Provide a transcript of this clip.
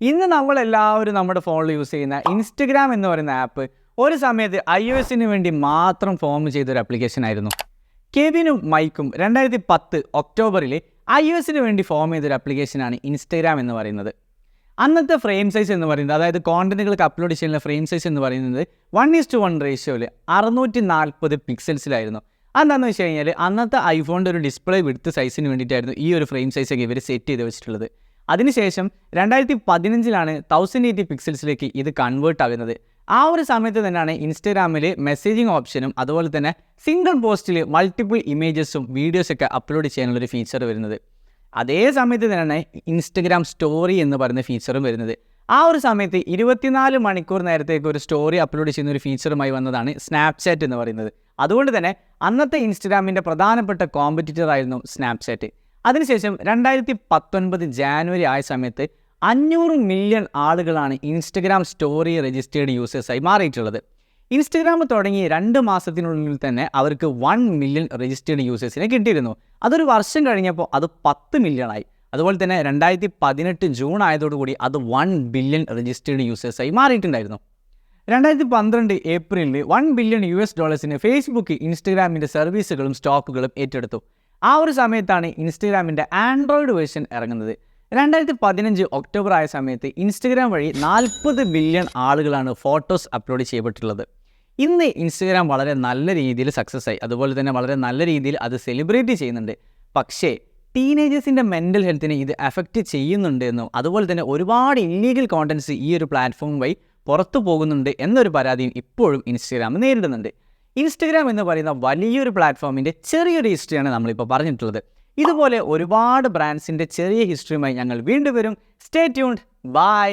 ഇന്ന് നമ്മളെല്ലാവരും നമ്മുടെ ഫോണിൽ യൂസ് ചെയ്യുന്ന ഇൻസ്റ്റഗ്രാം എന്ന് പറയുന്ന ആപ്പ് ഒരു സമയത്ത് iOS-ന് വേണ്ടി മാത്രം ഫോം ചെയ്തൊരു ആപ്ലിക്കേഷൻ ആയിരുന്നു. കെവിനും മൈക്കും 2010 ഒക്ടോബറിൽ iOS-ന് വേണ്ടി ഫോം ചെയ്തൊരു ആപ്ലിക്കേഷനാണ് ഇൻസ്റ്റഗ്രാം എന്ന് പറയുന്നത്. അന്നത്തെ ഫ്രെയിം സൈസ് എന്ന് പറയുന്നത്, അതായത് കോണ്ടന്റുകൾക്ക് അപ്ലോഡ് ചെയ്യുന്ന ഫ്രെയിം സൈസ് എന്ന് പറയുന്നത് 1:1 റേഷ്യോയിൽ 640 പിക്സൽസിലായിരുന്നു. അതെന്താണെന്ന് വെച്ച് കഴിഞ്ഞാൽ അന്നത്തെ ഐഫോണിൻ്റെ ഒരു ഡിസ്പ്ലേ വിഡ്ത്ത് സൈസിന് വേണ്ടിയിട്ടായിരുന്നു ഈ ഒരു ഫ്രെയിം സൈസൊക്കെ ഇവർ സെറ്റ് ചെയ്ത് വെച്ചിട്ടുള്ളത്. അതിനുശേഷം 2015-ലാണ് 1080 പിക്സൽസിലേക്ക് ഇത് കൺവേർട്ട് ആകുന്നത്. ആ ഒരു സമയത്ത് തന്നെയാണ് ഇൻസ്റ്റാഗ്രാമിൽ മെസ്സേജിങ് ഓപ്ഷനും അതുപോലെ തന്നെ സിംഗിൾ പോസ്റ്റിൽ മൾട്ടിപ്പിൾ ഇമേജസും വീഡിയോസൊക്കെ അപ്ലോഡ് ചെയ്യാനുള്ളൊരു ഫീച്ചർ വരുന്നത്. അതേ സമയത്ത് തന്നെയാണ് ഇൻസ്റ്റഗ്രാം സ്റ്റോറി എന്ന് പറയുന്ന ഫീച്ചറും വരുന്നത്. ആ ഒരു സമയത്ത് 24 മണിക്കൂർ നേരത്തേക്ക് ഒരു സ്റ്റോറി അപ്ലോഡ് ചെയ്യുന്ന ഒരു ഫീച്ചറുമായി വന്നതാണ് സ്നാപ്ചാറ്റ് എന്ന് പറയുന്നത്. അതുകൊണ്ട് തന്നെ അന്നത്തെ ഇൻസ്റ്റഗ്രാമിൻ്റെ പ്രധാനപ്പെട്ട കോമ്പറ്റീറ്റർ ആയിരുന്നു സ്നാപ്ചാറ്റ്. അതിനുശേഷം 2019 ജാനുവരി ആയ സമയത്ത് 500 മില്യൺ ആളുകളാണ് ഇൻസ്റ്റഗ്രാം സ്റ്റോറി രജിസ്റ്റേർഡ് യൂസേഴ്സായി മാറിയിട്ടുള്ളത്. ഇൻസ്റ്റഗ്രാം തുടങ്ങി 2 മാസത്തിനുള്ളിൽ തന്നെ അവർക്ക് 1 മില്യൺ രജിസ്റ്റേർഡ് യൂസേഴ്സിനെ കിട്ടിയിരുന്നു. അതൊരു വർഷം കഴിഞ്ഞപ്പോൾ അത് 10 മില്യണായി. അതുപോലെ തന്നെ 2018 ജൂൺ ആയതോടുകൂടി അത് 1 ബില്യൺ രജിസ്റ്റേർഡ് യൂസേഴ്സായി മാറിയിട്ടുണ്ടായിരുന്നു. 2012 ഏപ്രിലിൽ $1 ബില്യൺ ഫേസ്ബുക്ക് ഇൻസ്റ്റഗ്രാമിൻ്റെ സർവീസുകളും സ്റ്റോക്കുകളും ഏറ്റെടുത്തു. ആ ഒരു സമയത്താണ് ഇൻസ്റ്റഗ്രാമിൻ്റെ ആൻഡ്രോയിഡ് വേർഷൻ ഇറങ്ങുന്നത്. 2015 ഒക്ടോബർ ആയ സമയത്ത് ഇൻസ്റ്റഗ്രാം വഴി 40 ബില്യൺ ആളുകളാണ് ഫോട്ടോസ് അപ്ലോഡ് ചെയ്യപ്പെട്ടുള്ളത്. ഇന്ന് ഇൻസ്റ്റഗ്രാം വളരെ നല്ല രീതിയിൽ സക്സസ് ആയി, അതുപോലെ തന്നെ വളരെ നല്ല രീതിയിൽ അത് സെലിബ്രേറ്റ് ചെയ്യുന്നുണ്ട്. പക്ഷേ ടീനേജേഴ്സിൻ്റെ മെൻ്റൽ ഹെൽത്തിനെ ഇത് അഫക്റ്റ് ചെയ്യുന്നുണ്ട് എന്നും അതുപോലെ തന്നെ ഒരുപാട് ഇല്ലീഗൽ കോണ്ടൻറ്റ്സ് ഈ ഒരു പ്ലാറ്റ്ഫോം വഴി പുറത്തു പോകുന്നുണ്ട് എന്നൊരു പരാതിയും ഇപ്പോഴും ഇൻസ്റ്റഗ്രാം നേരിടുന്നുണ്ട്. ഇൻസ്റ്റഗ്രാം എന്ന് പറയുന്ന വലിയൊരു പ്ലാറ്റ്ഫോമിൻ്റെ ചെറിയൊരു ഹിസ്റ്ററിയാണ് നമ്മളിപ്പോൾ പറഞ്ഞിട്ടുള്ളത്. ഇതുപോലെ ഒരുപാട് ബ്രാൻഡ്സിൻ്റെ ചെറിയ ഹിസ്റ്ററിയുമായി ഞങ്ങൾ വീണ്ടും വരും. Stay tuned. ബൈ.